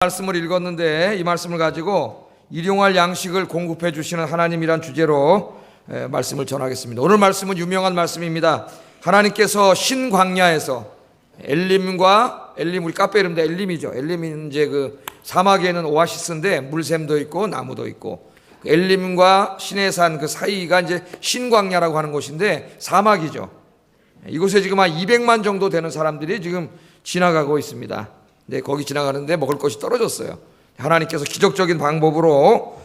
말씀을 읽었는데 이 말씀을 가지고 일용할 양식을 공급해 주시는 하나님이란 주제로 말씀을 전하겠습니다. 오늘 말씀은 유명한 말씀입니다. 하나님께서 신광야에서 엘림 우리 카페 이름도 엘림이죠. 엘림은 이제 그 사막에는 오아시스인데 물샘도 있고 나무도 있고 엘림과 시내산 그 사이가 이제 신광야라고 하는 곳인데 사막이죠. 이곳에 지금 한 200만 정도 되는 사람들이 지금 지나가고 있습니다. 네, 거기 지나가는데 먹을 것이 떨어졌어요. 하나님께서 기적적인 방법으로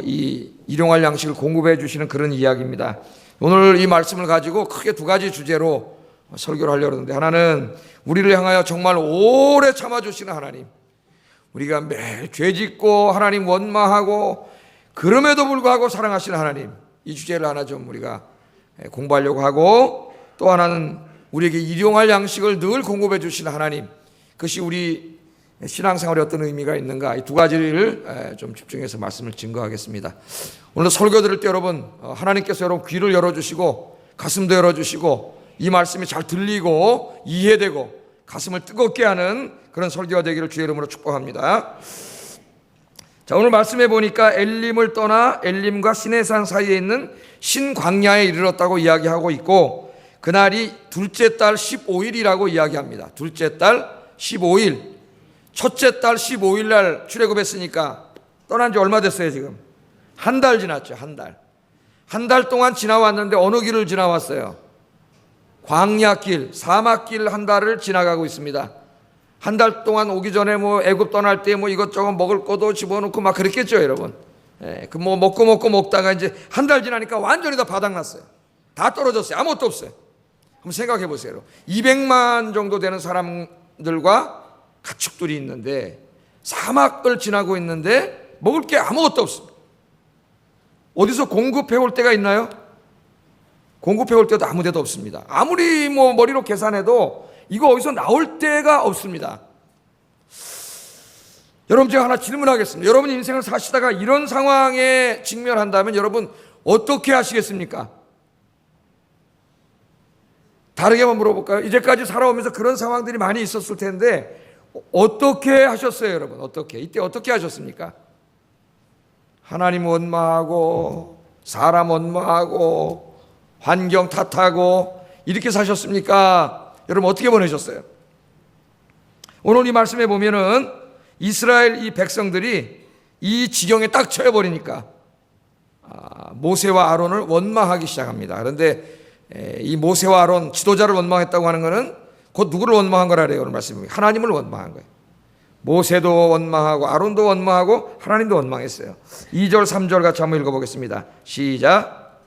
이 일용할 양식을 공급해 주시는 그런 이야기입니다. 오늘 이 말씀을 가지고 크게 두 가지 주제로 설교를 하려고 하는데, 하나는 우리를 향하여 정말 오래 참아주시는 하나님, 우리가 매일 죄짓고 하나님 원망하고 그럼에도 불구하고 사랑하시는 하나님, 이 주제를 하나 좀 우리가 공부하려고 하고, 또 하나는 우리에게 일용할 양식을 늘 공급해 주시는 하나님, 그것이 우리 신앙생활에 어떤 의미가 있는가, 이 두 가지를 좀 집중해서 말씀을 증거하겠습니다. 오늘 설교 들을 때 여러분, 하나님께서 여러분 귀를 열어주시고 가슴도 열어주시고 이 말씀이 잘 들리고 이해되고 가슴을 뜨겁게 하는 그런 설교가 되기를 주의 이름으로 축복합니다. 자, 오늘 말씀해 보니까 엘림을 떠나 엘림과 시내산 사이에 있는 신광야에 이르렀다고 이야기하고 있고, 그날이 둘째 달 15일이라고 이야기합니다. 둘째 달 15일, 첫째 달 15일 날 출애굽했으니까 떠난 지 얼마 됐어요? 지금 한 달 지났죠. 한 달 동안 지나왔는데 어느 길을 지나왔어요? 광야길, 사막길 한 달을 지나가고 있습니다. 한 달 동안 오기 전에 애굽 떠날 때 이것저것 먹을 것도 집어넣고 막 그랬겠죠, 여러분. 그 먹다가 이제 한 달 지나니까 완전히 다 바닥났어요. 다 떨어졌어요. 아무것도 없어요. 한번 생각해 보세요. 200만 정도 되는 사람들과 가축들이 있는데 사막을 지나고 있는데 먹을 게 아무것도 없습니다. 어디서 공급해 올 때가 있나요? 공급해 올 때도 아무 데도 없습니다. 아무리 머리로 계산해도 이거 어디서 나올 데가 없습니다. 여러분, 제가 하나 질문하겠습니다. 여러분 인생을 사시다가 이런 상황에 직면한다면 여러분 어떻게 하시겠습니까? 다르게 한번 물어볼까요? 이제까지 살아오면서 그런 상황들이 많이 있었을 텐데 어떻게 하셨어요, 여러분? 이때 어떻게 하셨습니까? 하나님 원망하고 사람 원망하고 환경 탓하고 이렇게 사셨습니까? 여러분 어떻게 보내셨어요? 오늘 이 말씀에 보면은 이스라엘 이 백성들이 이 지경에 딱 처해버리니까 모세와 아론을 원망하기 시작합니다. 그런데 이 모세와 아론 지도자를 원망했다고 하는 것은 곧 누구를 원망한 거라래요? 오늘 말씀이 하나님을 원망한 거예요. 모세도 원망하고 아론도 원망하고 하나님도 원망했어요. 2절 3절 같이 한번 읽어보겠습니다. 시작.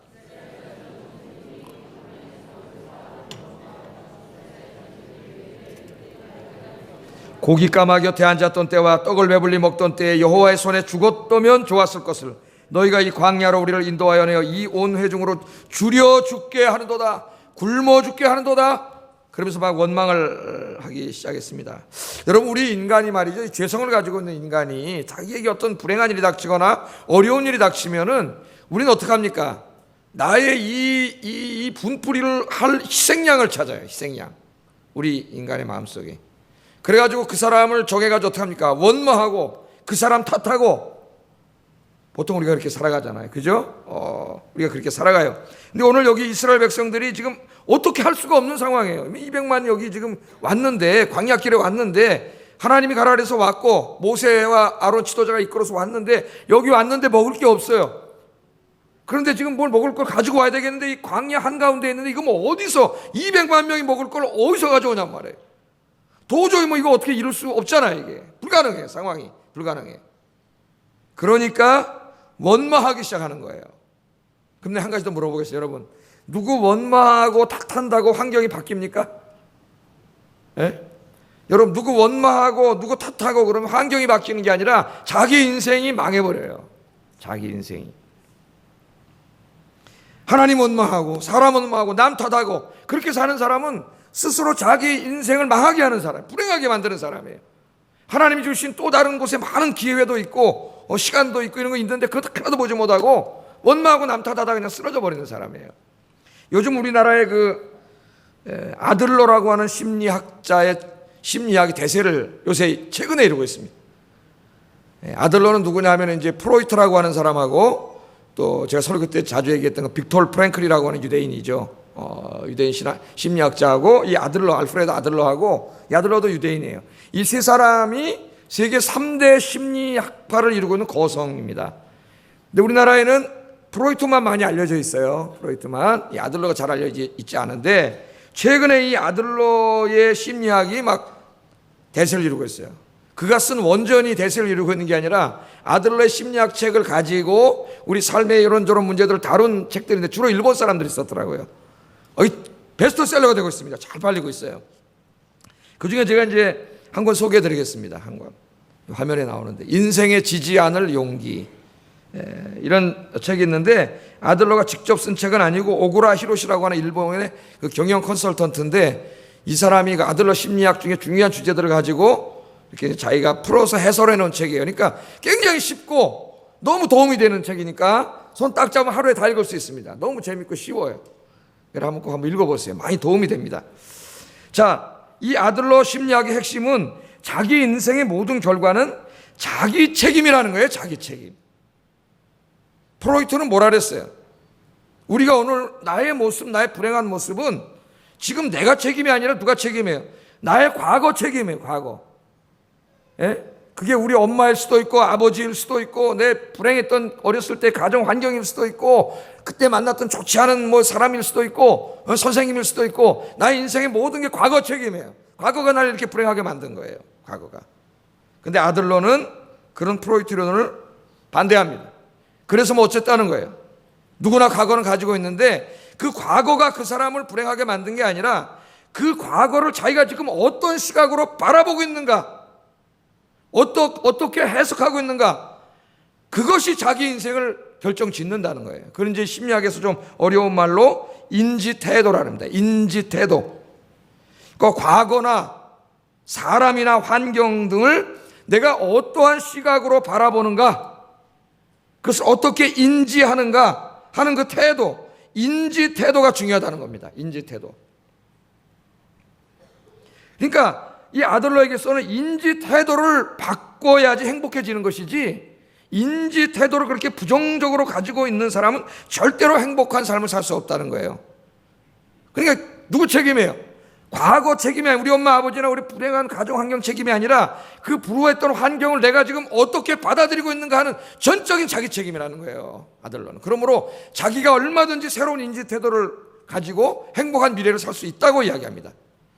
고기 까마 곁에 앉았던 때와 떡을 배불리 먹던 때에 여호와의 손에 죽었다면 좋았을 것을 너희가 이 광야로 우리를 인도하여 내어 이 온 회중으로 줄여 죽게 하는도다, 굶어 죽게 하는도다. 그러면서 막 원망을 하기 시작했습니다. 여러분, 우리 인간이 말이죠, 죄성을 가지고 있는 인간이 자기에게 어떤 불행한 일이 닥치거나 어려운 일이 닥치면은 우리는 어떻게 합니까? 나의 이 분풀이를 할 희생양을 찾아요. 희생양, 우리 인간의 마음속에. 그래가지고 그 사람을 정해가지고 어떻게 합니까? 원망하고 그 사람 탓하고. 보통 우리가 그렇게 살아가잖아요. 그죠? 우리가 그렇게 살아가요. 근데 오늘 여기 이스라엘 백성들이 지금 어떻게 할 수가 없는 상황이에요. 200만 여기 지금 왔는데, 광야길에 왔는데, 하나님이 가라 그래서 왔고, 모세와 아론 지도자가 이끌어서 왔는데, 여기 왔는데 먹을 게 없어요. 그런데 지금 뭘 먹을 걸 가지고 와야 되겠는데, 이 광야 한가운데 있는데, 이거 어디서, 200만 명이 먹을 걸 어디서 가져오냔 말이에요. 도저히 이거 어떻게 이룰 수 없잖아요, 이게. 불가능해, 상황이. 불가능해. 그러니까, 원망하기 시작하는 거예요. 근데 한 가지 더 물어보겠어요, 여러분. 누구 원망하고 탓한다고 환경이 바뀝니까? 예? 여러분, 누구 원망하고 누구 탓하고 그러면 환경이 바뀌는 게 아니라 자기 인생이 망해버려요. 자기 인생이. 하나님 원망하고 사람 원망하고 남 탓하고 그렇게 사는 사람은 스스로 자기 인생을 망하게 하는 사람, 불행하게 만드는 사람이에요. 하나님이 주신 또 다른 곳에 많은 기회도 있고 시간도 있고 이런 거 있는데 그것도 하나도 보지 못하고 원망하고 남 탓하다 그냥 쓰러져 버리는 사람이에요. 요즘 우리나라의 아들러라고 하는 심리학자의 심리학이 대세를 요새 최근에 이루고 있습니다. 아들러는 누구냐 하면 이제 프로이트라고 하는 사람하고 또 제가 설교 때 자주 얘기했던 빅톨 프랭클이라고 하는 유대인이죠. 유대인 심리학자하고 이 아들러, 알프레드 아들러하고, 이 아들러도 유대인이에요. 이 세 사람이 세계 3대 심리학파를 이루고 있는 거성입니다. 근데 우리나라에는 프로이트만 많이 알려져 있어요. 프로이트만. 이 아들러가 잘 알려져 있지 않은데, 최근에 이 아들러의 심리학이 막 대세를 이루고 있어요. 그가 쓴 원전이 대세를 이루고 있는 게 아니라 아들러의 심리학 책을 가지고 우리 삶의 이런저런 문제들을 다룬 책들인데 주로 일본 사람들이 썼더라고요. 베스트셀러가 되고 있습니다. 잘 팔리고 있어요. 그 중에 제가 이제 한 권 소개해 드리겠습니다. 한 권. 화면에 나오는데, 인생에 지지 않을 용기. 이런 책이 있는데, 아들러가 직접 쓴 책은 아니고 오구라 히로시라고 하는 일본의 그 경영 컨설턴트인데, 이 사람이 그 아들러 심리학 중에 중요한 주제들을 가지고 이렇게 자기가 풀어서 해설해 놓은 책이에요. 그러니까 굉장히 쉽고 너무 도움이 되는 책이니까 손 딱 잡으면 하루에 다 읽을 수 있습니다. 너무 재밌고 쉬워요. 여러분 꼭 한번 읽어보세요. 많이 도움이 됩니다. 자, 이 아들러 심리학의 핵심은 자기 인생의 모든 결과는 자기 책임이라는 거예요. 자기 책임. 프로이트는 뭐라 그랬어요? 우리가 오늘 나의 모습, 나의 불행한 모습은 지금 내가 책임이 아니라 누가 책임이에요? 나의 과거 책임이에요. 과거. 예? 그게 우리 엄마일 수도 있고 아버지일 수도 있고 내 불행했던 어렸을 때 가정 환경일 수도 있고 그때 만났던 좋지 않은 뭐 사람일 수도 있고 선생님일 수도 있고, 나의 인생의 모든 게 과거 책임이에요. 과거가 나를 이렇게 불행하게 만든 거예요. 과거가. 근데 아들러는 그런 프로이트론을 반대합니다. 그래서 뭐 어쨌다는 거예요. 누구나 과거는 가지고 있는데 그 과거가 그 사람을 불행하게 만든 게 아니라 그 과거를 자기가 지금 어떤 시각으로 바라보고 있는가, 어떻게 해석하고 있는가, 그것이 자기 인생을 결정짓는다는 거예요. 그런 이제 심리학에서 좀 어려운 말로 인지태도라는 겁니다. 인지태도. 그러니까 과거나 사람이나 환경 등을 내가 어떠한 시각으로 바라보는가, 그것을 어떻게 인지하는가 하는 그 태도, 인지태도가 중요하다는 겁니다. 인지태도. 그러니까 이 아들러에게서는 인지태도를 바꿔야지 행복해지는 것이지, 인지태도를 그렇게 부정적으로 가지고 있는 사람은 절대로 행복한 삶을 살 수 없다는 거예요. 그러니까 누구 책임이에요? 과거 책임이 아니라 우리 엄마 아버지나 우리 불행한 가정 환경 책임이 아니라 그 불우했던 환경을 내가 지금 어떻게 받아들이고 있는가 하는 전적인 자기 책임이라는 거예요. 아들러는. 그러므로 자기가 얼마든지 새로운 인지태도를 가지고 행복한 미래를 살 수 있다고 이야기합니다.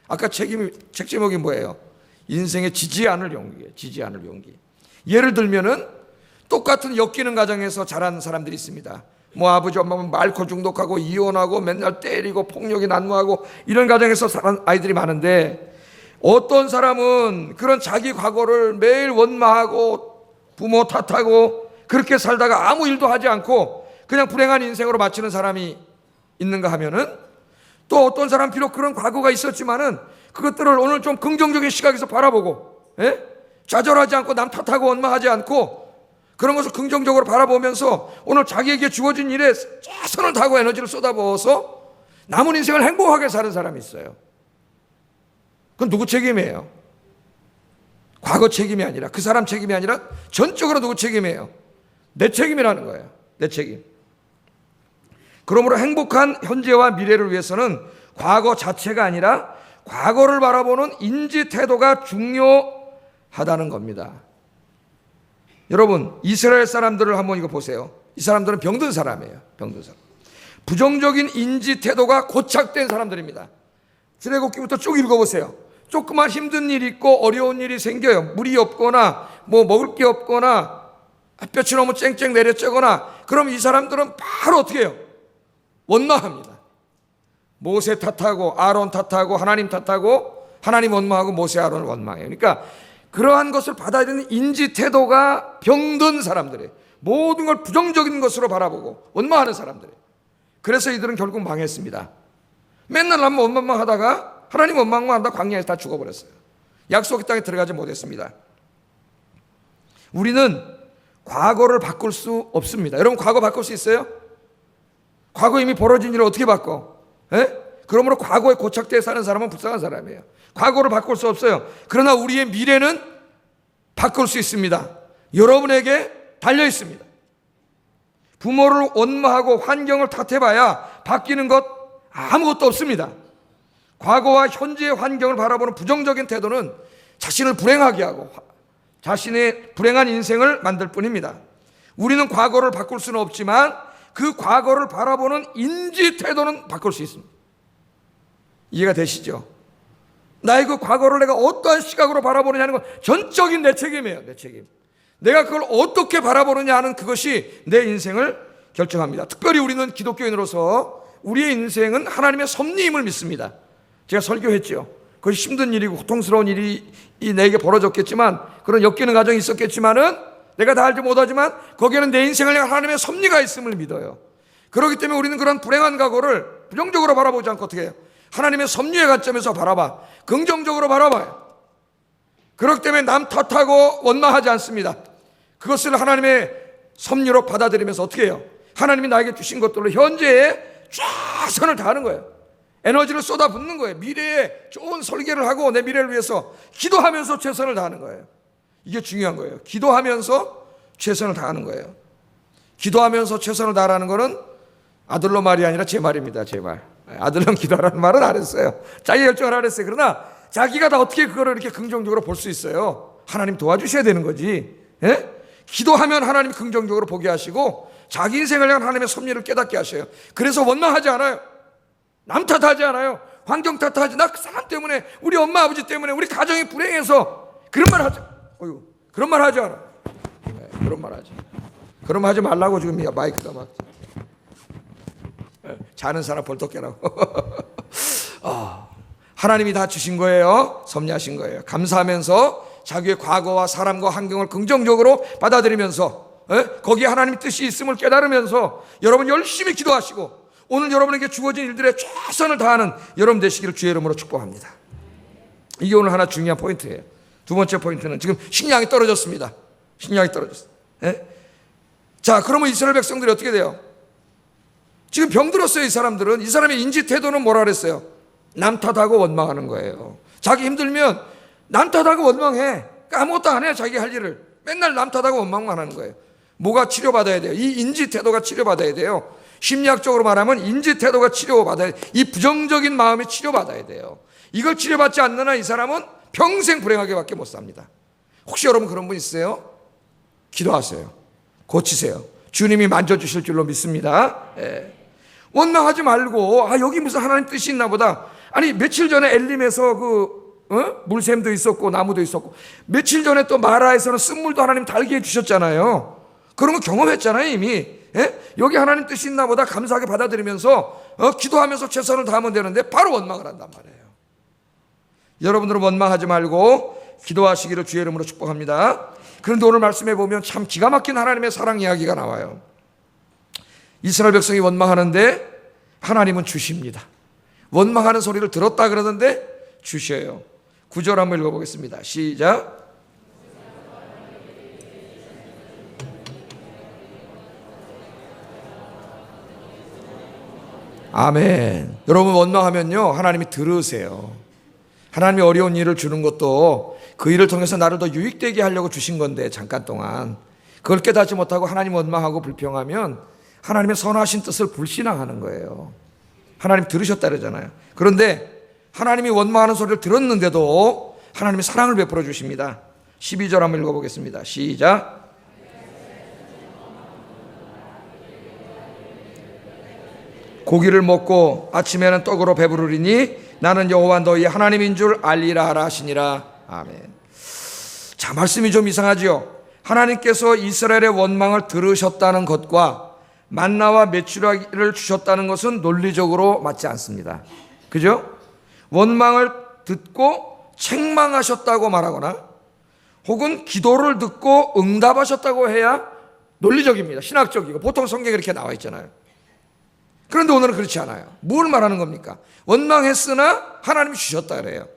아까 책 제목이 뭐예요? 인생에 지지 않을 용기예요. 지지 않을 용기. 예를 들면은 똑같은 엮이는 가정에서 자란 사람들이 있습니다. 뭐 아버지 엄마는 알코올 중독하고 이혼하고 맨날 때리고 폭력이 난무하고 이런 가정에서 자란 아이들이 많은데, 어떤 사람은 그런 자기 과거를 매일 원망하고 부모 탓하고 그렇게 살다가 아무 일도 하지 않고 그냥 불행한 인생으로 마치는 사람이 있는가 하면은, 또 어떤 사람 비록 그런 과거가 있었지만은 그것들을 오늘 좀 긍정적인 시각에서 바라보고, 좌절하지 않고 남 탓하고 원망하지 않고 그런 것을 긍정적으로 바라보면서 오늘 자기에게 주어진 일에 최선을 다하고 에너지를 쏟아부어서 남은 인생을 행복하게 사는 사람이 있어요. 그건 누구 책임이에요? 과거 책임이 아니라, 그 사람 책임이 아니라 전적으로 누구 책임이에요? 내 책임이라는 거예요. 내 책임. 그러므로 행복한 현재와 미래를 위해서는 과거 자체가 아니라 과거를 바라보는 인지 태도가 중요하다는 겁니다. 여러분, 이스라엘 사람들을 한번 이거 보세요. 이 사람들은 병든 사람이에요. 병든 사람. 부정적인 인지 태도가 고착된 사람들입니다. 출애굽기부터 쭉 읽어보세요. 조그만 힘든 일이 있고 어려운 일이 생겨요. 물이 없거나 뭐 먹을 게 없거나 햇볕이 너무 쨍쨍 내려쬐거나, 그럼 이 사람들은 바로 어떻게 해요? 원망합니다. 모세 탓하고 아론 탓하고 하나님 탓하고, 하나님 원망하고 모세 아론을 원망해요. 그러니까 그러한 것을 받아들이는 인지 태도가 병든 사람들이에요. 모든 걸 부정적인 것으로 바라보고 원망하는 사람들이에요. 그래서 이들은 결국 망했습니다. 맨날 남만 원망만 하다가 하나님 원망만 하다 광야에서 다 죽어버렸어요. 약속의 땅에 들어가지 못했습니다. 우리는 과거를 바꿀 수 없습니다. 여러분, 과거 바꿀 수 있어요? 과거 이미 벌어진 일을 어떻게 바꿔? 그러므로 과거에 고착되어 사는 사람은 불쌍한 사람이에요. 과거를 바꿀 수 없어요. 그러나 우리의 미래는 바꿀 수 있습니다. 여러분에게 달려 있습니다. 부모를 원망하고 환경을 탓해봐야 바뀌는 것 아무것도 없습니다. 과거와 현재의 환경을 바라보는 부정적인 태도는 자신을 불행하게 하고 자신의 불행한 인생을 만들 뿐입니다. 우리는 과거를 바꿀 수는 없지만 그 과거를 바라보는 인지 태도는 바꿀 수 있습니다. 이해가 되시죠? 나의 그 과거를 내가 어떠한 시각으로 바라보느냐는 건 전적인 내 책임이에요. 내 책임. 내가 그걸 어떻게 바라보느냐 하는 그것이 내 인생을 결정합니다. 특별히 우리는 기독교인으로서 우리의 인생은 하나님의 섭리임을 믿습니다. 제가 설교했죠. 그것이 힘든 일이고 고통스러운 일이 내게 벌어졌겠지만, 그런 엮이는 과정이 있었겠지만은 내가 다 알지 못하지만 거기에는 내 인생을 향한 하나님의 섭리가 있음을 믿어요. 그렇기 때문에 우리는 그런 불행한 과거를 부정적으로 바라보지 않고 어떻게 해요? 하나님의 섭리의 관점에서 바라봐. 긍정적으로 바라봐요. 그렇기 때문에 남 탓하고 원망하지 않습니다. 그것을 하나님의 섭리로 받아들이면서 어떻게 해요? 하나님이 나에게 주신 것들로 현재에 최선을 다하는 거예요. 에너지를 쏟아붓는 거예요. 미래에 좋은 설계를 하고 내 미래를 위해서 기도하면서 최선을 다하는 거예요. 이게 중요한 거예요. 기도하면서 최선을 다하는 거예요. 기도하면서 최선을 다하라는 거는 아들로 말이 아니라 제 말입니다. 제 말. 아들로 기도하라는 말은 안 했어요. 자기 결정을 안 했어요. 그러나 자기가 다 어떻게 그거를 이렇게 긍정적으로 볼 수 있어요? 하나님 도와주셔야 되는 거지. 예? 기도하면 하나님 긍정적으로 보게 하시고 자기 인생을 향한 하나님의 섭리를 깨닫게 하셔요. 그래서 원망하지 않아요. 남 탓하지 않아요. 환경 탓하지. 나 그 사람 때문에, 우리 엄마 아버지 때문에, 우리 가정이 불행해서 그런 말 하지. 그런 말 하지 않아. 네, 그런 말 하지. 그런 말 하지 말라고 지금 마이크가 막. 자는 사람 벌떡 깨라고. 하나님이 다 주신 거예요. 섭리하신 거예요. 감사하면서 자기의 과거와 사람과 환경을 긍정적으로 받아들이면서 거기에 하나님의 뜻이 있음을 깨달으면서 여러분 열심히 기도하시고 오늘 여러분에게 주어진 일들에 최선을 다하는 여러분 되시기를 주의 이름으로 축복합니다. 이게 오늘 하나 중요한 포인트예요. 두 번째 포인트는 지금 식량이 떨어졌습니다. 식량이 떨어졌어요. 자, 그러면 이스라엘 백성들이 어떻게 돼요? 지금 병들었어요. 이 사람들은. 이 사람의 인지 태도는 뭐라 그랬어요? 남 탓하고 원망하는 거예요. 자기 힘들면 남 탓하고 원망해. 아무것도 안 해요. 자기 할 일을. 맨날 남 탓하고 원망만 하는 거예요. 뭐가 치료받아야 돼요? 이 인지 태도가 치료받아야 돼요. 심리학적으로 말하면 인지 태도가 치료받아야 돼요. 이 부정적인 마음이 치료받아야 돼요. 이걸 치료받지 않는 한 이 사람은 평생 불행하게밖에 못 삽니다. 혹시 여러분 그런 분 있어요? 기도하세요. 고치세요. 주님이 만져주실 줄로 믿습니다. 원망하지 말고 여기 무슨 하나님 뜻이 있나 보다. 아니 며칠 전에 엘림에서 물샘도 있었고 나무도 있었고 며칠 전에 또 마라에서는 쓴물도 하나님 달게 해주셨잖아요. 그런 거 경험했잖아요 이미. 여기 하나님 뜻이 있나 보다 감사하게 받아들이면서 기도하면서 최선을 다하면 되는데 바로 원망을 한단 말이에요. 여러분들은 원망하지 말고 기도하시기를 주의 이름으로 축복합니다. 그런데 오늘 말씀해 보면 참 기가 막힌 하나님의 사랑 이야기가 나와요. 이스라엘 백성이 원망하는데 하나님은 주십니다. 원망하는 소리를 들었다 그러는데 주셔요. 9절 한번 읽어보겠습니다. 시작. 아멘. 여러분 원망하면요 하나님이 들으세요. 하나님이 어려운 일을 주는 것도 그 일을 통해서 나를 더 유익되게 하려고 주신 건데 잠깐 동안 그걸 깨닫지 못하고 하나님 원망하고 불평하면 하나님의 선하신 뜻을 불신앙하는 거예요. 하나님 들으셨다 그러잖아요. 그런데 하나님이 원망하는 소리를 들었는데도 하나님이 사랑을 베풀어 주십니다. 12절 한번 읽어보겠습니다. 시작. 고기를 먹고 아침에는 떡으로 배부르리니 나는 여호와 너희 하나님인 줄 알리라 하라 하시니라. 아멘. 자, 말씀이 좀 이상하죠. 하나님께서 이스라엘의 원망을 들으셨다는 것과 만나와 메추라기를 주셨다는 것은 논리적으로 맞지 않습니다. 그죠? 원망을 듣고 책망하셨다고 말하거나 혹은 기도를 듣고 응답하셨다고 해야 논리적입니다. 신학적이고 보통 성경에 이렇게 나와 있잖아요. 그런데 오늘은 그렇지 않아요. 뭘 말하는 겁니까? 원망했으나 하나님이 주셨다 그래요.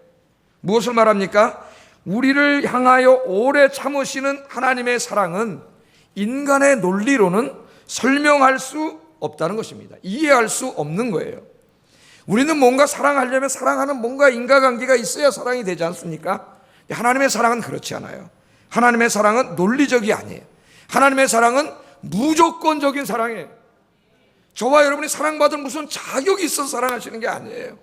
무엇을 말합니까? 우리를 향하여 오래 참으시는 하나님의 사랑은 인간의 논리로는 설명할 수 없다는 것입니다. 이해할 수 없는 거예요. 우리는 뭔가 사랑하려면 사랑하는 뭔가 인과관계가 있어야 사랑이 되지 않습니까? 하나님의 사랑은 그렇지 않아요. 하나님의 사랑은 논리적이 아니에요. 하나님의 사랑은 무조건적인 사랑이에요. 저와 여러분이 사랑받을 무슨 자격이 있어서 사랑하시는 게 아니에요.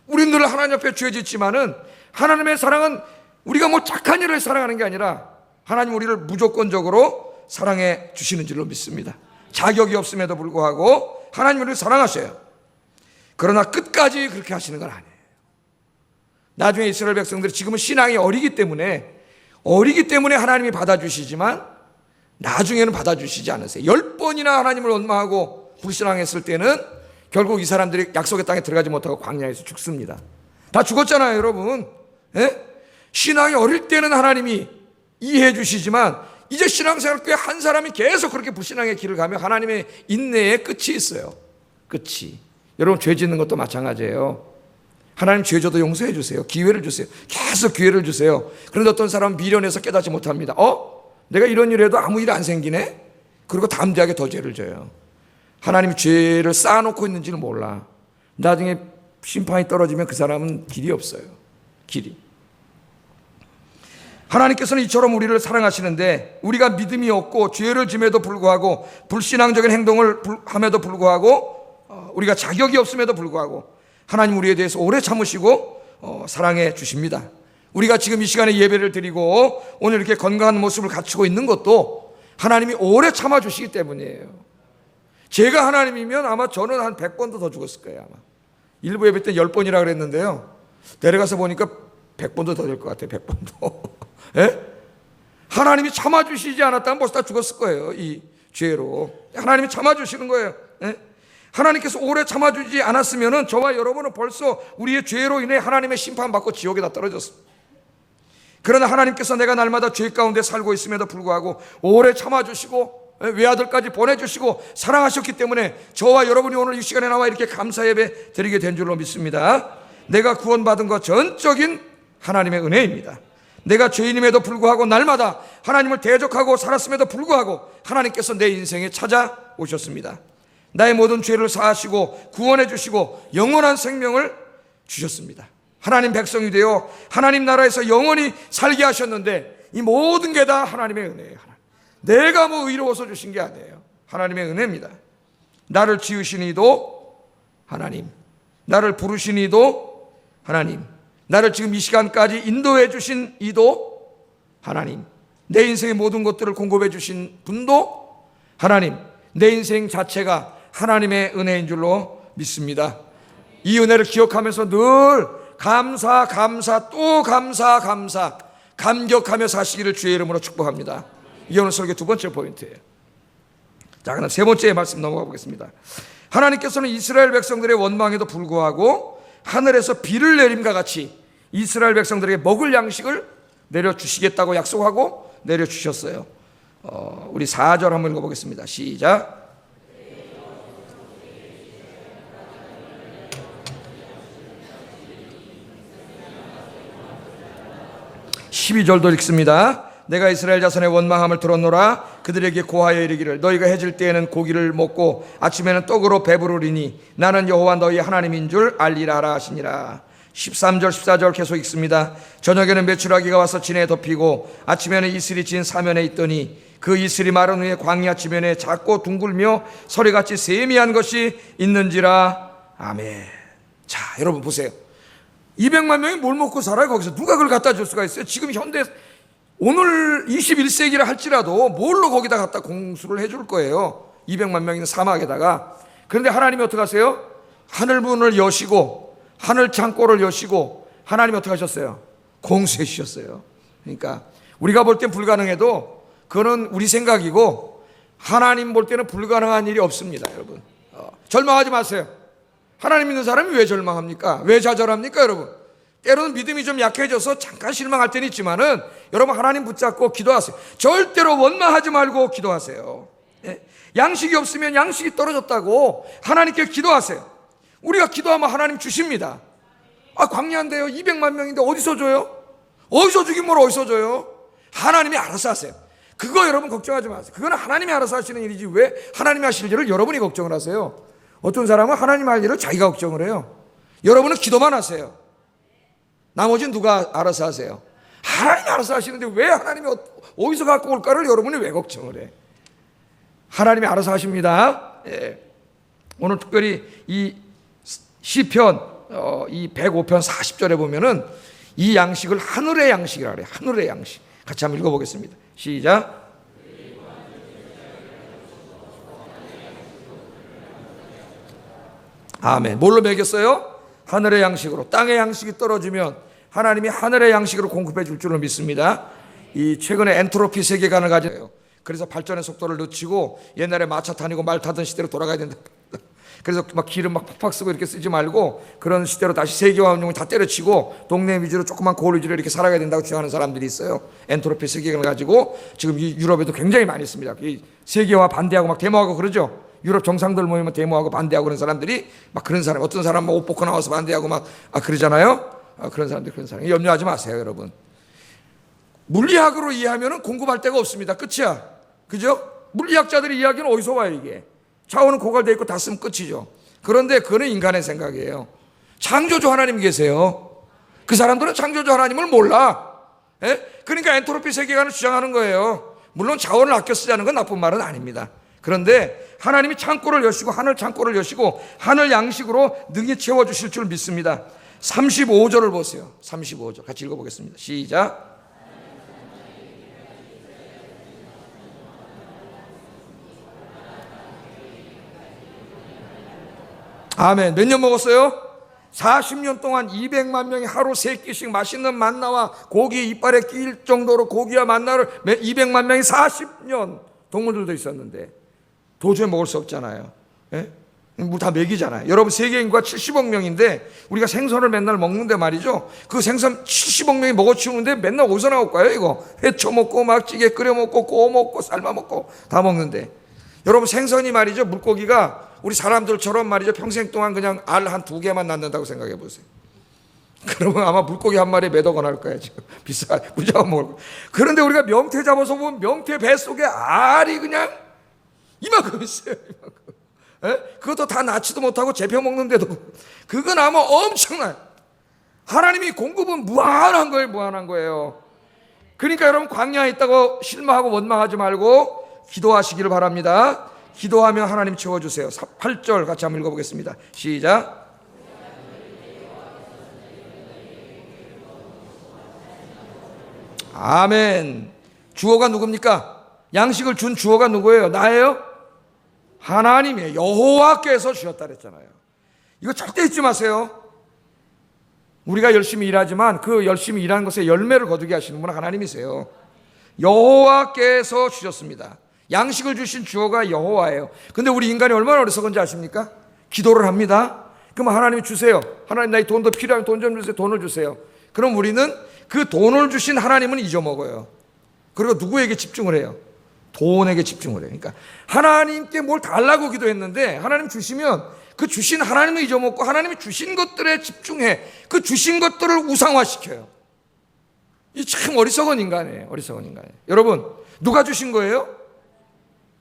우리 늘 하나님 앞에 죄 짓지만은 하나님의 사랑은 우리가 뭐 착한 일을 사랑하는 게 아니라 하나님 우리를 무조건적으로 사랑해 주시는 줄로 믿습니다. 자격이 없음에도 불구하고 하나님 우리를 사랑하셔요. 그러나 끝까지 그렇게 하시는 건 아니에요. 나중에 이스라엘 백성들이 지금은 신앙이 어리기 때문에 하나님이 받아주시지만 나중에는 받아주시지 않으세요. 10번이나 하나님을 원망하고 불신앙했을 때는 결국 이 사람들이 약속의 땅에 들어가지 못하고 광야에서 죽습니다. 다 죽었잖아요, 여러분. 예? 신앙이 어릴 때는 하나님이 이해해 주시지만 이제 신앙생활 꽤 한 사람이 계속 그렇게 불신앙의 길을 가면 하나님의 인내에 끝이 있어요. 끝이. 여러분 죄 짓는 것도 마찬가지예요. 하나님 죄 져도 용서해 주세요. 기회를 주세요. 계속 기회를 주세요. 그런데 어떤 사람은 미련해서 깨닫지 못합니다. 내가 이런 일 해도 아무 일 안 생기네? 그리고 담대하게 더 죄를 져요. 하나님이 죄를 쌓아놓고 있는지는 몰라. 나중에 심판이 떨어지면 그 사람은 길이 없어요. 길이. 하나님께서는 이처럼 우리를 사랑하시는데 우리가 믿음이 없고 죄를 짐에도 불구하고 불신앙적인 행동을 함에도 불구하고 우리가 자격이 없음에도 불구하고 하나님 우리에 대해서 오래 참으시고 사랑해 주십니다. 우리가 지금 이 시간에 예배를 드리고 오늘 이렇게 건강한 모습을 갖추고 있는 것도 하나님이 오래 참아주시기 때문이에요. 제가 하나님이면 아마 저는 한 100번도 더 죽었을 거예요. 아마 일부 예배 때 10번이라 그랬는데요, 내려가서 보니까 100번도 더 될 것 같아요. 100번도. 예? 하나님이 참아주시지 않았다면 벌써 다 죽었을 거예요. 이 죄로 하나님이 참아주시는 거예요. 예? 하나님께서 오래 참아주지 않았으면 저와 여러분은 벌써 우리의 죄로 인해 하나님의 심판받고 지옥에 다 떨어졌습니다. 그러나 하나님께서 내가 날마다 죄 가운데 살고 있음에도 불구하고 오래 참아주시고 외아들까지 보내주시고 사랑하셨기 때문에 저와 여러분이 오늘 이 시간에 나와 이렇게 감사 예배 드리게 된 줄로 믿습니다. 내가 구원받은 것 전적인 하나님의 은혜입니다. 내가 죄인임에도 불구하고 날마다 하나님을 대적하고 살았음에도 불구하고 하나님께서 내 인생에 찾아오셨습니다. 나의 모든 죄를 사하시고 구원해 주시고 영원한 생명을 주셨습니다. 하나님 백성이 되어 하나님 나라에서 영원히 살게 하셨는데 이 모든 게 다 하나님의 은혜예요. 내가 뭐 의로워서 주신 게 아니에요. 하나님의 은혜입니다. 나를 지으신 이도 하나님, 나를 부르신 이도 하나님, 나를 지금 이 시간까지 인도해 주신 이도 하나님, 내 인생의 모든 것들을 공급해 주신 분도 하나님, 내 인생 자체가 하나님의 은혜인 줄로 믿습니다. 이 은혜를 기억하면서 늘 감사 또 감사 감격하며 사시기를 주의 이름으로 축복합니다. 이게 오늘 설교 두 번째 포인트예요. 자, 그럼 세 번째 말씀 넘어가 보겠습니다. 하나님께서는 이스라엘 백성들의 원망에도 불구하고 하늘에서 비를 내림과 같이 이스라엘 백성들에게 먹을 양식을 내려주시겠다고 약속하고 내려주셨어요. 우리 4절 한번 읽어보겠습니다. 시작. 12절도 읽습니다. 내가 이스라엘 자손의 원망함을 들었노라. 그들에게 고하여 이르기를 너희가 해질 때에는 고기를 먹고 아침에는 떡으로 배부르리니 나는 여호와 너희 하나님인 줄 알리라 하시니라. 13절 14절 계속 읽습니다. 저녁에는 메추라기가 와서 진에 덮이고 아침에는 이슬이 진 사면에 있더니 그 이슬이 마른 후에 광야 지면에 작고 둥글며 서리같이 세미한 것이 있는지라. 아멘. 자, 여러분 보세요. 200만 명이 뭘 먹고 살아요? 거기서 누가 그걸 갖다 줄 수가 있어요? 지금 현대 오늘 21세기라 할지라도 뭘로 거기다 갖다 공수를 해줄 거예요? 200만 명 있는 사막에다가. 그런데 하나님이 어떻게 하세요? 하늘문을 여시고 하늘 창고를 여시고 하나님이 어떻게 하셨어요? 공수해 주셨어요. 그러니까 우리가 볼 땐 불가능해도 그거는 우리 생각이고 하나님 볼 때는 불가능한 일이 없습니다. 여러분, 절망하지 마세요. 하나님 믿는 사람이 왜 절망합니까? 왜 좌절합니까? 여러분, 때로는 믿음이 좀 약해져서 잠깐 실망할 때는 있지만은 여러분 하나님 붙잡고 기도하세요. 절대로 원망하지 말고 기도하세요. 양식이 없으면 양식이 떨어졌다고 하나님께 기도하세요. 우리가 기도하면 하나님 주십니다. 광야인데요, 200만 명인데 어디서 줘요? 어디서 주긴 뭘 어디서 줘요? 하나님이 알아서 하세요. 그거 여러분 걱정하지 마세요. 그거는 하나님이 알아서 하시는 일이지 왜 하나님이 하실 일을 여러분이 걱정을 하세요? 어떤 사람은 하나님 할 일을 자기가 걱정을 해요. 여러분은 기도만 하세요. 나머지는 누가 알아서 하세요? 하나님이 알아서 하시는데 왜 하나님이 어디서 갖고 올까를 여러분이 왜 걱정을 해? 하나님이 알아서 하십니다. 예. 오늘 특별히 이 시편 이 105편 40절에 보면은 이 양식을 하늘의 양식이라 그래요. 하늘의 양식. 같이 한번 읽어보겠습니다. 시작. 아멘. 뭘로 먹였어요? 하늘의 양식으로. 땅의 양식이 떨어지면 하나님이 하늘의 양식으로 공급해 줄 줄로 믿습니다. 이 최근에 엔트로피 세계관을 가져요. 그래서 발전의 속도를 늦추고 옛날에 마차 타고 말 타던 시대로 돌아가야 된다. 그래서 막 기름 막 팍팍 쓰고 이렇게 쓰지 말고 그런 시대로 다시 세계화 운동을 다 때려치고 동네 위주로 조그만 고을 위주로 이렇게 살아가야 된다고 주장하는 사람들이 있어요. 엔트로피 세계관을 가지고 지금 이 유럽에도 굉장히 많이 있습니다. 이 세계화 반대하고 막 데모하고 그러죠. 유럽 정상들 모이면 데모하고 반대하고 그런 사람들이 막 그런 사람, 어떤 사람 막 옷 벗고 나와서 반대하고 막 그러잖아요. 그런 사람들 그런 사람 염려하지 마세요, 여러분. 물리학으로 이해하면은 공급할 데가 없습니다. 끝이야. 그죠? 물리학자들이 이야기는 어디서 와요, 이게? 차원은 고갈되어 있고 다 쓰면 끝이죠. 그런데 그거는 인간의 생각이에요. 창조주 하나님 계세요. 그 사람들은 창조주 하나님을 몰라. 예? 그러니까 엔트로피 세계관을 주장하는 거예요. 물론 자원을 아껴 쓰자는 건 나쁜 말은 아닙니다. 그런데 하나님이 창고를 여시고 하늘 창고를 여시고 하늘 양식으로 능히 채워주실 줄 믿습니다. 35절을 보세요. 35절 같이 읽어보겠습니다. 시작. 아멘. 몇 년 먹었어요? 40년 동안 200만 명이 하루 3끼씩 맛있는 만나와 고기 이빨에 끼일 정도로 고기와 만나를 200만 명이 40년 동물들도 있었는데 도저히 먹을 수 없잖아요. 예? 뭐 다 먹이잖아요. 여러분 세계 인구가 70억 명인데 우리가 생선을 맨날 먹는데 말이죠. 그 생선 70억 명이 먹어치우는데 맨날 어디서 나올까요? 이거 회쳐 먹고 막 찌개 끓여 먹고 구워 먹고 삶아 먹고 다 먹는데 여러분 생선이 말이죠. 물고기가 우리 사람들처럼 말이죠. 평생 동안 그냥 알 한 2개만 낳는다고 생각해 보세요. 그러면 아마 물고기 한 마리에 몇억 원 할 거야 지금. 비싸 무조건 먹을 거야. 그런데 우리가 명태 잡아서 보면 명태 뱃속에 알이 그냥 이만큼 있어요. 이만큼. 에? 그것도 다 낳지도 못하고 재펴 먹는데도 그건 아마 엄청나요. 하나님이 공급은 무한한 거예요. 무한한 거예요. 그러니까 여러분 광야에 있다고 실망하고 원망하지 말고 기도하시기를 바랍니다. 기도하면 하나님 채워주세요. 8절 같이 한번 읽어보겠습니다. 시작. 아멘. 주어가 누굽니까? 양식을 준 주어가 누구예요? 나예요? 하나님이에요. 여호와께서 주셨다 그랬잖아요. 이거 절대 잊지 마세요. 우리가 열심히 일하지만 그 열심히 일하는 것에 열매를 거두게 하시는 분은 하나님이세요. 여호와께서 주셨습니다. 양식을 주신 주어가 여호와예요. 근데 우리 인간이 얼마나 어리석은지 아십니까? 기도를 합니다. 그럼 하나님이 주세요. 하나님 나 이 돈도 필요하면 돈 좀 주세요. 돈을 주세요. 그럼 우리는 그 돈을 주신 하나님은 잊어먹어요. 그리고 누구에게 집중을 해요? 돈에게 집중을 해요. 그러니까 하나님께 뭘 달라고 기도했는데 하나님 주시면 그 주신 하나님을 잊어먹고 하나님이 주신 것들에 집중해. 그 주신 것들을 우상화시켜요. 이 참 어리석은 인간이에요. 어리석은 인간이에요. 여러분 누가 주신 거예요?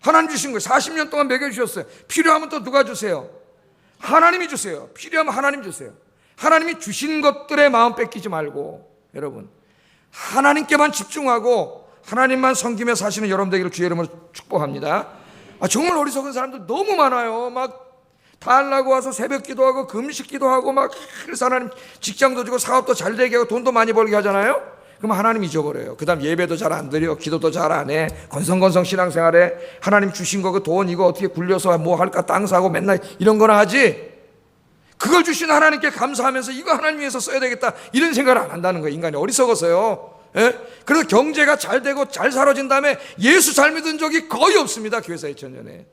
하나님 주신 거예요. 40년 동안 먹여주셨어요. 필요하면 또 누가 주세요? 하나님이 주세요. 필요하면 하나님 주세요. 하나님이 주신 것들에 마음 뺏기지 말고 여러분 하나님께만 집중하고 하나님만 섬기며 사시는 여러분 되기를 주의 이름으로 축복합니다. 정말 어리석은 사람들 너무 많아요. 막 달라고 와서 새벽 기도하고 금식 기도하고 막 그래서 하나님 직장도 주고 사업도 잘 되게 하고 돈도 많이 벌게 하잖아요. 그럼 하나님 잊어버려요. 그 다음 예배도 잘 안 드려. 기도도 잘 안 해. 건성건성 신앙생활에 하나님 주신 거 그 돈 이거 어떻게 굴려서 뭐 할까 땅 사고 맨날 이런 거나 하지. 그걸 주신 하나님께 감사하면서 이거 하나님 위해서 써야 되겠다 이런 생각을 안 한다는 거예요. 인간이 어리석어서요. 예? 그래서 경제가 잘 되고 잘 살아진 다음에 예수 잘 믿은 적이 거의 없습니다. 교회사 2000년에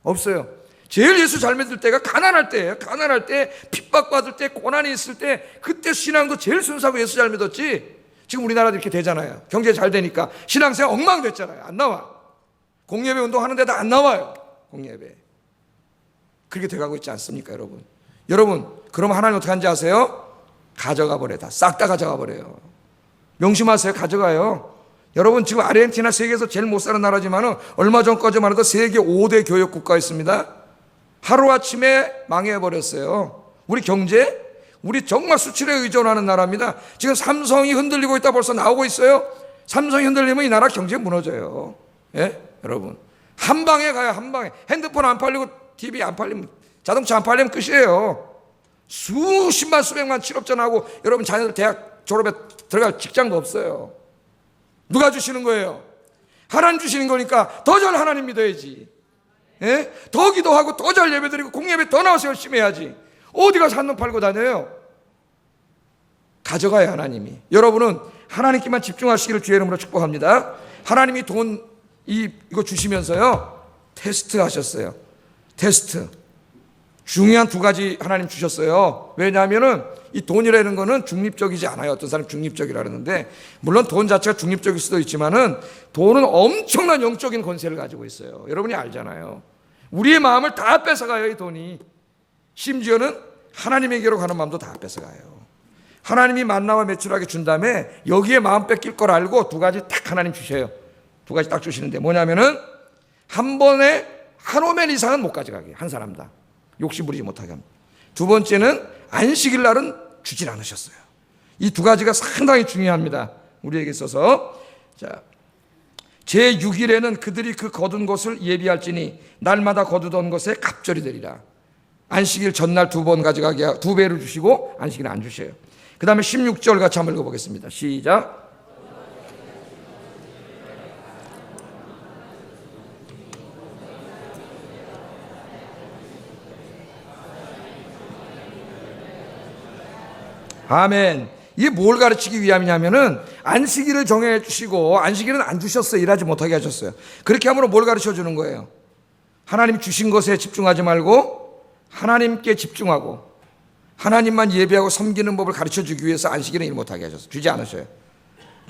없어요. 제일 예수 잘 믿을 때가 가난할 때예요. 가난할 때 핍박받을 때 고난이 있을 때 그때 신앙도 제일 순수하고 예수 잘 믿었지. 지금 우리나라도 이렇게 되잖아요. 경제 잘 되니까 신앙생활 엉망됐잖아요. 안 나와. 공예배 운동하는 데도 안 나와요. 공예배. 그렇게 돼가고 있지 않습니까 여러분? 여러분 그럼 하나님 어떻게 하는지 아세요? 가져가 버려요. 다 싹 다 가져가 버려요. 명심하세요. 가져가요. 여러분 지금 아르헨티나 세계에서 제일 못 사는 나라지만 얼마 전까지만 해도 세계 5대 교역 국가였습니다. 하루아침에 망해버렸어요. 우리 경제 우리 정말 수출에 의존하는 나라입니다. 지금 삼성이 흔들리고 있다 벌써 나오고 있어요. 삼성이 흔들리면 이 나라 경제 무너져요. 예? 여러분. 한 방에 가요, 한 방에. 핸드폰 안 팔리고 TV 안 팔리면, 자동차 안 팔리면 끝이에요. 수십만, 수백만 취업전하고 여러분 자녀들 대학 졸업에 들어갈 직장도 없어요. 누가 주시는 거예요? 하나님 주시는 거니까 더 잘 하나님 믿어야지. 예? 더 기도하고 더 잘 예배드리고 공예배 더 나와서 열심히 해야지. 어디 가서 한눈 팔고 다녀요? 가져가요, 하나님이. 여러분은 하나님께만 집중하시기를 주의 이름으로 축복합니다. 하나님이 돈 이거 주시면서요, 테스트 하셨어요. 테스트. 중요한 두 가지 하나님 주셨어요. 왜냐하면은 이 돈이라는 거는 중립적이지 않아요. 어떤 사람 중립적이라 그러는데, 물론 돈 자체가 중립적일 수도 있지만은 돈은 엄청난 영적인 권세를 가지고 있어요. 여러분이 알잖아요. 우리의 마음을 다 뺏어가요, 이 돈이. 심지어는 하나님에게로 가는 마음도 다 뺏어가요. 하나님이 만나와 매출하게 준 다음에 여기에 마음 뺏길 걸 알고 두 가지 딱 하나님 주셔요. 두 가지 딱 주시는데 뭐냐면은 한 번에 한 오멜 이상은 못 가져가게, 한 사람당. 욕심 부리지 못하게 합니다. 두 번째는 안식일 날은 주질 않으셨어요. 이 두 가지가 상당히 중요합니다, 우리에게 있어서. 자, 제6일에는 그들이 그 거둔 것을 예비할지니 날마다 거두던 것에 갑절이 되리라. 안식일 전날 두 번 가져가게, 두 배를 주시고 안식일 안 주셔요. 그 다음에 16절 같이 한번 읽어보겠습니다. 시작. 아멘. 이게 뭘 가르치기 위함이냐면은 안식일을 정해 주시고 안식일은 안 주셨어요. 일하지 못하게 하셨어요. 그렇게 함으로 뭘 가르쳐 주는 거예요? 하나님 주신 것에 집중하지 말고 하나님께 집중하고 하나님만 예배하고 섬기는 법을 가르쳐 주기 위해서 안식일은 일 못하게 하셨어요. 주지 않으셔요.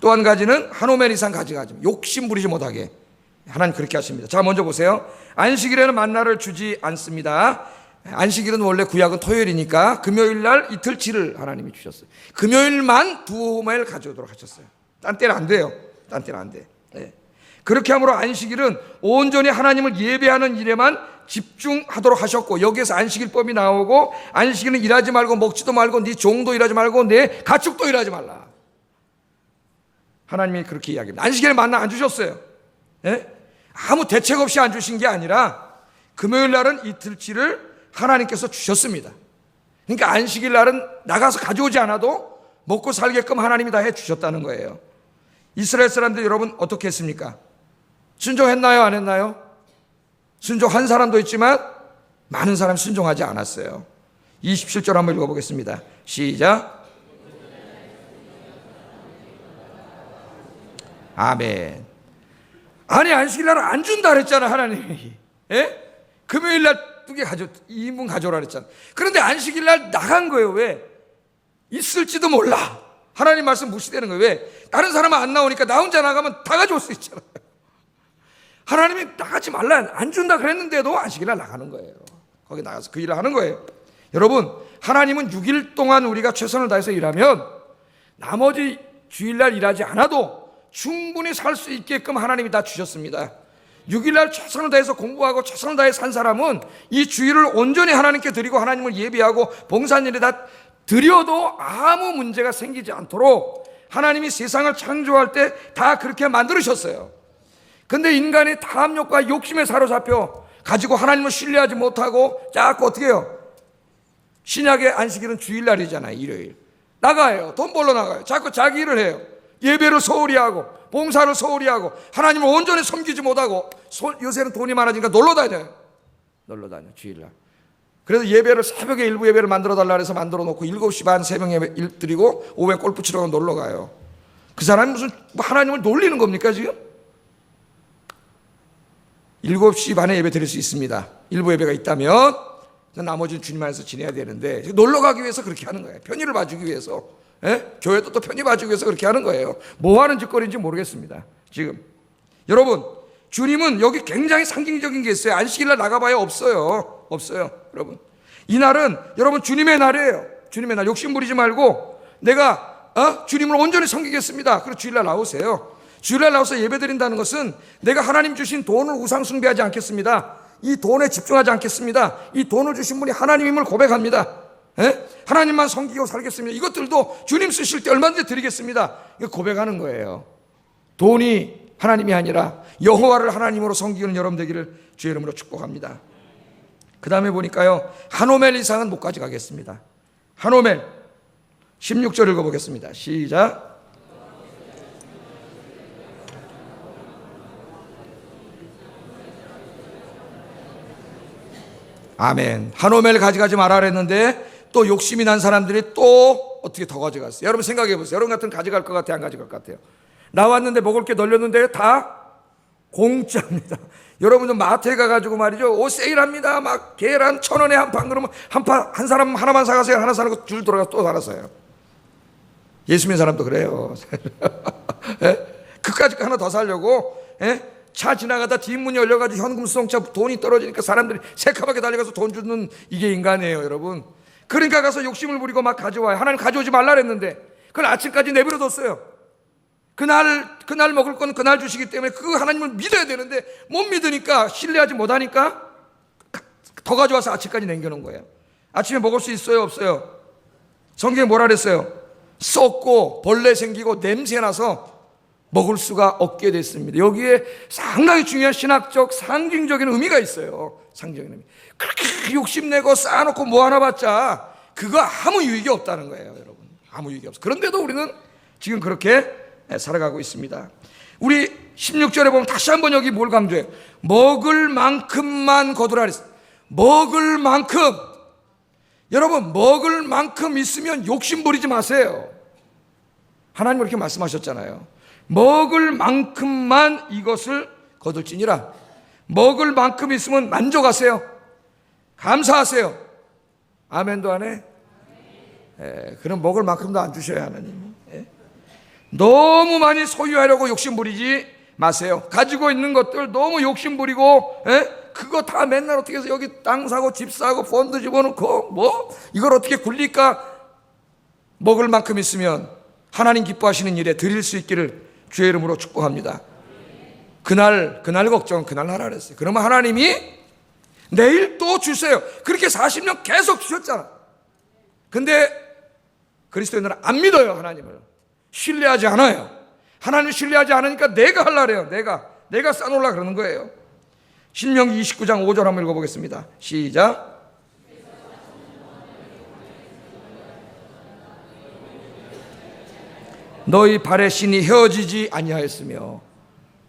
또 한 가지는 한 오멜 이상 가져가지, 욕심 부리지 못하게 하나님 그렇게 하십니다. 자, 먼저 보세요. 안식일에는 만나를 주지 않습니다. 안식일은 원래 구약은 토요일이니까 금요일 날 이틀치를 하나님이 주셨어요. 금요일만 두 오멜 가져오도록 하셨어요. 딴 때는 안 돼요. 딴 때는 안 돼. 네. 그렇게 함으로 안식일은 온전히 하나님을 예배하는 일에만 집중하도록 하셨고, 여기에서 안식일법이 나오고, 안식일은 일하지 말고 먹지도 말고 네 종도 일하지 말고 내 가축도 일하지 말라. 하나님이 그렇게 이야기합니다. 안식일에 만나 안 주셨어요. 네? 아무 대책 없이 안 주신 게 아니라 금요일 날은 이틀치를 하나님께서 주셨습니다. 그러니까 안식일 날은 나가서 가져오지 않아도 먹고 살게끔 하나님이 다 해주셨다는 거예요. 이스라엘 사람들 여러분 어떻게 했습니까? 순종했나요? 안 했나요? 순종한 사람도 있지만 많은 사람 순종하지 않았어요. 27절 한번 읽어보겠습니다. 시작. 아멘. 아니 안식일 날은 안 준다 그랬잖아, 하나님이. 예? 금요일 날 2개 2인분 가져오라 그랬잖아. 그런데 안식일 날 나간 거예요. 왜? 있을지도 몰라. 하나님 말씀 무시되는 거예요. 왜? 다른 사람은 안 나오니까 나 혼자 나가면 다 가져올 수 있잖아요. 하나님이 나가지 말라 안 준다 그랬는데도 안식일 날 나가는 거예요. 거기 나가서 그 일을 하는 거예요. 여러분, 하나님은 6일 동안 우리가 최선을 다해서 일하면 나머지 주일날 일하지 않아도 충분히 살 수 있게끔 하나님이 다 주셨습니다. 6일날 최선을 다해서 공부하고 최선을 다해 산 사람은 이 주일을 온전히 하나님께 드리고 하나님을 예배하고 봉사일에 다 드려도 아무 문제가 생기지 않도록 하나님이 세상을 창조할 때 다 그렇게 만들으셨어요. 근데 인간이 탐욕과 욕심에 사로잡혀 가지고 하나님을 신뢰하지 못하고 자꾸 어떻게 해요? 신약의 안식일은 주일날이잖아요. 일요일 나가요. 돈 벌러 나가요. 자꾸 자기 일을 해요. 예배를 소홀히 하고 봉사를 소홀히 하고 하나님을 온전히 섬기지 못하고 요새는 돈이 많아지니까 놀러 다녀요. 주일날. 그래서 예배를 새벽에 일부 예배를 만들어 달라 해서 만들어 놓고 7시 반 새벽 예배 드리고 오후에 골프 치러 놀러 가요. 그 사람이 무슨 하나님을 놀리는 겁니까 지금? 7시 반에 예배 드릴 수 있습니다. 일부 예배가 있다면 나머지는 주님 안에서 지내야 되는데 놀러 가기 위해서 그렇게 하는 거예요. 편의를 봐주기 위해서. 예? 교회도 또 편히 봐주기 위해서 그렇게 하는 거예요. 뭐 하는 짓거리인지 모르겠습니다. 지금 여러분, 주님은 여기 굉장히 상징적인 게 있어요. 안식일날 나가봐야 없어요. 여러분, 이날은 여러분 주님의 날이에요. 주님의 날. 욕심 부리지 말고 내가 주님을 온전히 섬기겠습니다. 그리고 주일날 나오세요. 주일날 나와서 예배 드린다는 것은 내가 하나님 주신 돈을 우상 숭배하지 않겠습니다. 이 돈에 집중하지 않겠습니다. 이 돈을 주신 분이 하나님임을 고백합니다. 예? 하나님만 섬기고 살겠습니다. 이것들도 주님 쓰실 때 얼마든지 드리겠습니다. 이거 고백하는 거예요. 돈이 하나님이 아니라 여호와를 하나님으로 섬기는 여러분 되기를 주의 이름으로 축복합니다. 그 다음에 보니까요, 한 오멜 이상은 못 가져가겠습니다. 한 오멜 16절 읽어보겠습니다. 시작. 아멘. 한 오멜 가져가지 말아 그랬는데 또 욕심이 난 사람들이 또 어떻게 더 가져갔어요. 여러분 생각해 보세요. 여러분 같으면 가져갈 것 같아요, 안 가져갈 것 같아요? 나왔는데 먹을 게 널렸는데 다 공짜입니다. 여러분들 마트에 가가지고 말이죠, 오 세일합니다, 막 계란 1,000원에 한 판, 그러면 한 사람 하나만 사가세요. 하나 사는 거 줄 돌아가서 또 하나 사요. 예수 믿는 사람도 그래요. 그까짓 거 하나 더 사려고, 차 지나가다 뒷문이 열려가지고 현금 수송차 돈이 떨어지니까 사람들이 새카맣게 달려가서 돈 주는, 이게 인간이에요, 여러분. 그러니까 가서 욕심을 부리고 막 가져와요. 하나님 가져오지 말라 그랬는데 그걸 아침까지 내버려뒀어요. 그날 먹을 건 그날 주시기 때문에 그 하나님을 믿어야 되는데 못 믿으니까, 신뢰하지 못하니까 더 가져와서 아침까지 남겨놓은 거예요. 아침에 먹을 수 있어요, 없어요? 성경에 뭐라 그랬어요? 썩고 벌레 생기고 냄새나서 먹을 수가 없게 됐습니다. 여기에 상당히 중요한 신학적 상징적인 의미가 있어요. 상징적인 의미. 그렇게 욕심내고 쌓아놓고 모아놔봤자 그거 아무 유익이 없다는 거예요, 여러분. 아무 유익이 없어요. 그런데도 우리는 지금 그렇게 살아가고 있습니다. 우리 16절에 보면 다시 한번 여기 뭘 강조해요? 먹을 만큼만 거두라 그랬어요. 먹을 만큼. 여러분, 먹을 만큼 있으면 욕심 부리지 마세요. 하나님 그렇게 말씀하셨잖아요. 먹을 만큼만 이것을 거둘지니라. 먹을 만큼 있으면 만족하세요. 감사하세요. 아멘도 안 해? 그럼 먹을 만큼도 안 주셔야 하나님. 너무 많이 소유하려고 욕심 부리지 마세요. 가지고 있는 것들 너무 욕심 부리고, 그거 다 맨날 어떻게 해서 여기 땅 사고 집 사고 펀드 집어넣고 뭐 이걸 어떻게 굴릴까? 먹을 만큼 있으면 하나님 기뻐하시는 일에 드릴 수 있기를 주의 이름으로 축복합니다. 그날 걱정 그날 하라 그랬어요. 그러면 하나님이 내일 또 주세요. 그렇게 40년 계속 주셨잖아. 근데 그리스도인들은 안 믿어요. 하나님을 신뢰하지 않아요. 하나님을 신뢰하지 않으니까 내가 하려고 해요. 내가 싸놓으려고 그러는 거예요. 신명기 29장 5절 한번 읽어보겠습니다. 시작. 너희 발의 신이 헤어지지 아니하였으며.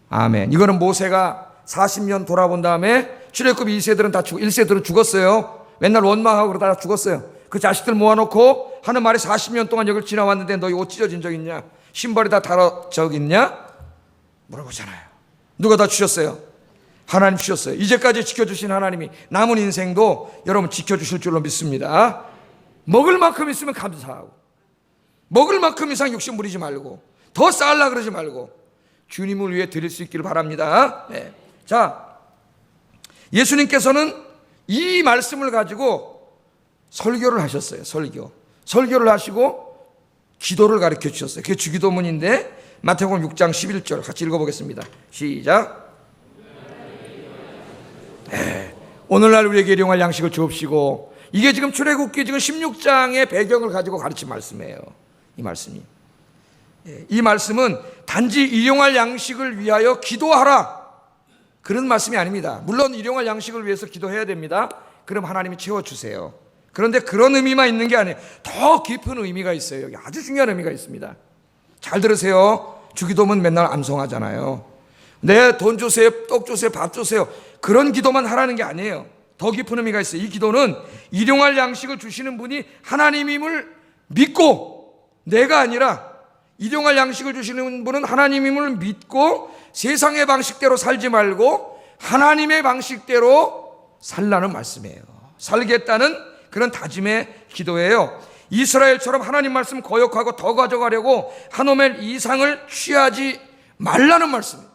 아멘. 이거는 모세가 40년 돌아본 다음에 출애굽 2세들은 다 1세들은 죽었어요. 맨날 원망하고 그러다가 죽었어요. 그 자식들 모아놓고 하는 말이 40년 동안 여길 지나왔는데 너희 옷 찢어진 적 있냐? 신발이 다 달아 적 있냐? 물어보잖아요. 누가 다 주셨어요? 하나님 주셨어요. 이제까지 지켜주신 하나님이 남은 인생도 여러분 지켜주실 줄로 믿습니다. 먹을 만큼 있으면 감사하고, 먹을 만큼 이상 욕심 부리지 말고, 더 쌓으려고 그러지 말고 주님을 위해 드릴 수 있기를 바랍니다. 네. 자, 예수님께서는 이 말씀을 가지고 설교를 하셨어요. 설교를 하시고 기도를 가르쳐 주셨어요. 그게 주기도문인데 마태복음 6장 11절 같이 읽어보겠습니다. 시작. 네. 오늘날 우리에게 일용할 양식을 주옵시고. 이게 지금 출애굽기 지금 16장의 배경을 가지고 가르친 말씀이에요. 이 말씀이. 이 말씀은 단지 일용할 양식을 위하여 기도하라, 그런 말씀이 아닙니다. 물론 일용할 양식을 위해서 기도해야 됩니다. 그럼 하나님이 채워주세요. 그런데 그런 의미만 있는 게 아니에요. 더 깊은 의미가 있어요. 여기 아주 중요한 의미가 있습니다. 잘 들으세요. 주기도문 맨날 암송하잖아요. 내 돈 주세요, 떡 주세요, 밥 주세요. 그런 기도만 하라는 게 아니에요. 더 깊은 의미가 있어요. 이 기도는 일용할 양식을 주시는 분이 하나님임을 믿고, 내가 아니라 일용할 양식을 주시는 분은 하나님임을 믿고 세상의 방식대로 살지 말고 하나님의 방식대로 살라는 말씀이에요. 살겠다는 그런 다짐의 기도예요. 이스라엘처럼 하나님 말씀 거역하고 더 가져가려고 한 오멜 이상을 취하지 말라는 말씀이에요.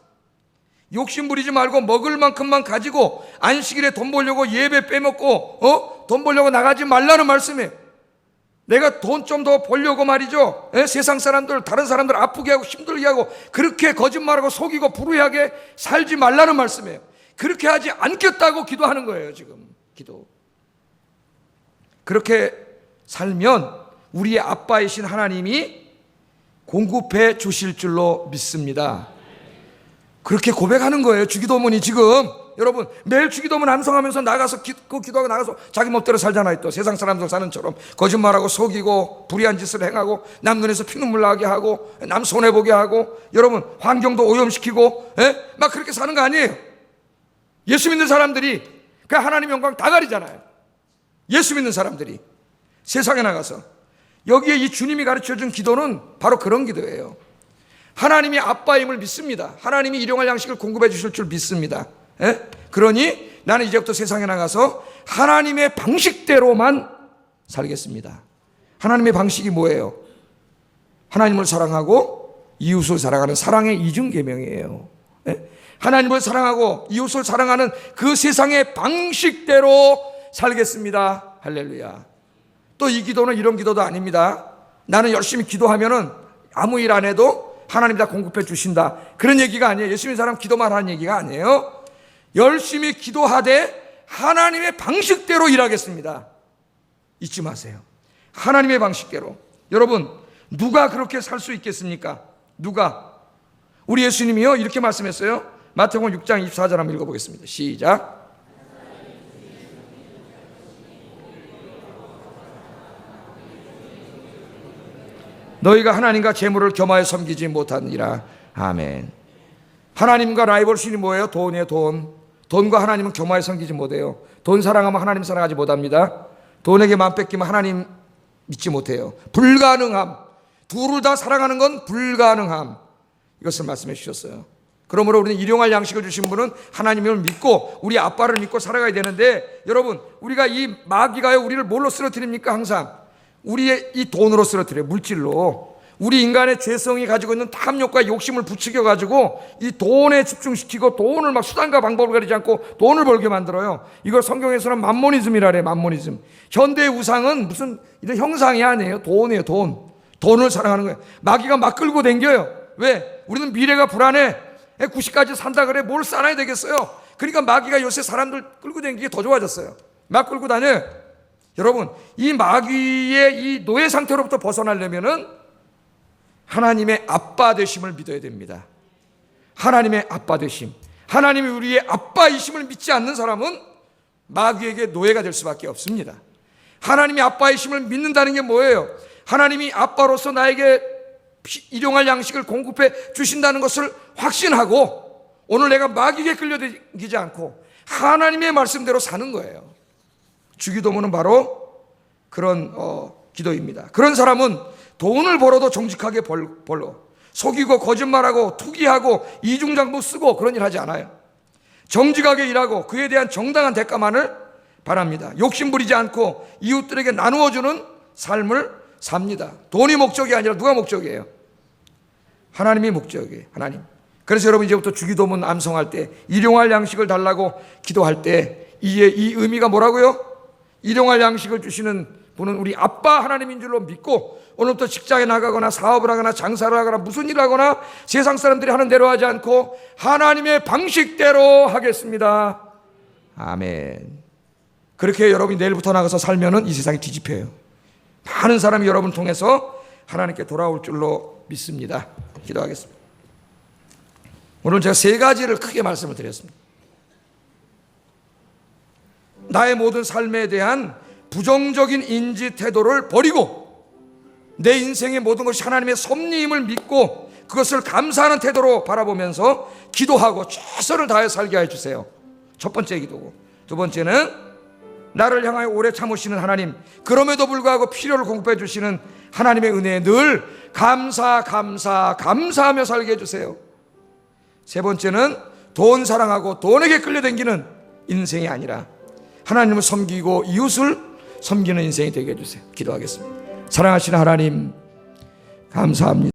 욕심 부리지 말고 먹을 만큼만 가지고 안식일에 돈 벌려고 예배 빼먹고 돈 벌려고 나가지 말라는 말씀이에요. 내가 돈 좀 더 벌려고 말이죠, 세상 사람들, 다른 사람들 아프게 하고 힘들게 하고 그렇게 거짓말하고 속이고 불의하게 살지 말라는 말씀이에요. 그렇게 하지 않겠다고 기도하는 거예요. 지금 기도. 그렇게 살면 우리의 아빠이신 하나님이 공급해 주실 줄로 믿습니다. 그렇게 고백하는 거예요. 주기도문이 지금 여러분 매일 주기도문 암송하면서 나가서 기도하고 나가서 자기 멋대로 살잖아요. 또 세상 사람들 사는처럼 거짓말하고 속이고 불의한 짓을 행하고 남 눈에서 피눈물 나게 하고 남 손해보게 하고 여러분 환경도 오염시키고 막 그렇게 사는 거 아니에요. 예수 믿는 사람들이 그 하나님 영광 다 가리잖아요. 예수 믿는 사람들이 세상에 나가서 여기에 이 주님이 가르쳐준 기도는 바로 그런 기도예요. 하나님이 아빠임을 믿습니다. 하나님이 일용할 양식을 공급해 주실 줄 믿습니다. 그러니 나는 이제부터 세상에 나가서 하나님의 방식대로만 살겠습니다. 하나님의 방식이 뭐예요? 하나님을 사랑하고 이웃을 사랑하는 사랑의 이중계명이에요. 하나님을 사랑하고 이웃을 사랑하는 그 세상의 방식대로 살겠습니다. 할렐루야. 또 이 기도는 이런 기도도 아닙니다. 나는 열심히 기도하면은 아무 일 안 해도 하나님 다 공급해 주신다. 그런 얘기가 아니에요. 예수 믿는 사람 기도만 하는 얘기가 아니에요. 열심히 기도하되 하나님의 방식대로 일하겠습니다. 잊지 마세요. 하나님의 방식대로. 여러분, 누가 그렇게 살 수 있겠습니까? 누가? 우리 예수님이요 이렇게 말씀했어요. 마태복음 6장 24절 한번 읽어보겠습니다. 시작. 너희가 하나님과 재물을 겸하여 섬기지 못하느니라. 아멘. 하나님과 라이벌 신이 뭐예요? 돈이에요. 돈과 하나님은 겸하여 섬기지 못해요. 돈 사랑하면 하나님 사랑하지 못합니다. 돈에게 마음 뺏기면 하나님 믿지 못해요. 불가능함. 둘을 다 사랑하는 건 불가능함. 이것을 말씀해 주셨어요. 그러므로 우리는 일용할 양식을 주신 분은 하나님을 믿고 우리 아빠를 믿고 살아가야 되는데, 여러분 우리가 이 마귀가요 우리를 뭘로 쓰러뜨립니까? 항상 우리의 이 돈으로 쓰러뜨려요. 물질로. 우리 인간의 죄성이 가지고 있는 탐욕과 욕심을 부추겨 가지고 이 돈에 집중시키고 돈을 막 수단과 방법을 가리지 않고 돈을 벌게 만들어요. 이걸 성경에서는 맘모니즘이라 그래요. 맘모니즘. 현대의 우상은 무슨 이런 형상이 아니에요. 돈이에요. 돈을 사랑하는 거예요. 마귀가 막 끌고 댕겨요. 왜? 우리는 미래가 불안해. 90까지 산다 그래. 뭘 쌓아야 되겠어요? 그러니까 마귀가 요새 사람들 끌고 다니는 게 더 좋아졌어요. 막 끌고 다녀. 여러분, 이 마귀의 이 노예 상태로부터 벗어나려면은 하나님의 아빠 되심을 믿어야 됩니다. 하나님의 아빠 되심. 하나님이 우리의 아빠이심을 믿지 않는 사람은 마귀에게 노예가 될 수밖에 없습니다. 하나님의 아빠이심을 믿는다는 게 뭐예요? 하나님이 아빠로서 나에게 일용할 양식을 공급해 주신다는 것을 확신하고 오늘 내가 마귀에게 끌려다니지 않고 하나님의 말씀대로 사는 거예요. 주기도문은 바로 그런 기도입니다. 그런 사람은 돈을 벌어도 정직하게 벌러 속이고 거짓말하고 투기하고 이중장부 쓰고 그런 일 하지 않아요. 정직하게 일하고 그에 대한 정당한 대가만을 바랍니다. 욕심 부리지 않고 이웃들에게 나누어주는 삶을 삽니다. 돈이 목적이 아니라 누가 목적이에요? 하나님이 목적이에요. 하나님. 그래서 여러분 이제부터 주기도문 암송할 때 일용할 양식을 달라고 기도할 때 이 의미가 뭐라고요? 일용할 양식을 주시는 분은 우리 아빠 하나님인 줄로 믿고 오늘부터 직장에 나가거나 사업을 하거나 장사를 하거나 무슨 일을 하거나 세상 사람들이 하는 대로 하지 않고 하나님의 방식대로 하겠습니다. 아멘. 그렇게 여러분이 내일부터 나가서 살면은 이 세상이 뒤집혀요. 많은 사람이 여러분 통해서 하나님께 돌아올 줄로 믿습니다. 기도하겠습니다. 오늘 제가 세 가지를 크게 말씀을 드렸습니다. 나의 모든 삶에 대한 부정적인 인지 태도를 버리고 내 인생의 모든 것이 하나님의 섭리임을 믿고 그것을 감사하는 태도로 바라보면서 기도하고 최선을 다해 살게 해주세요. 첫 번째 기도고, 두 번째는 나를 향하여 오래 참으시는 하나님, 그럼에도 불구하고 필요를 공급해 주시는 하나님의 은혜에 늘 감사하며 살게 해주세요. 세 번째는 돈 사랑하고 돈에게 끌려다니는 인생이 아니라 하나님을 섬기고 이웃을 섬기는 인생이 되게 해주세요. 기도하겠습니다. 사랑하시는 하나님, 감사합니다.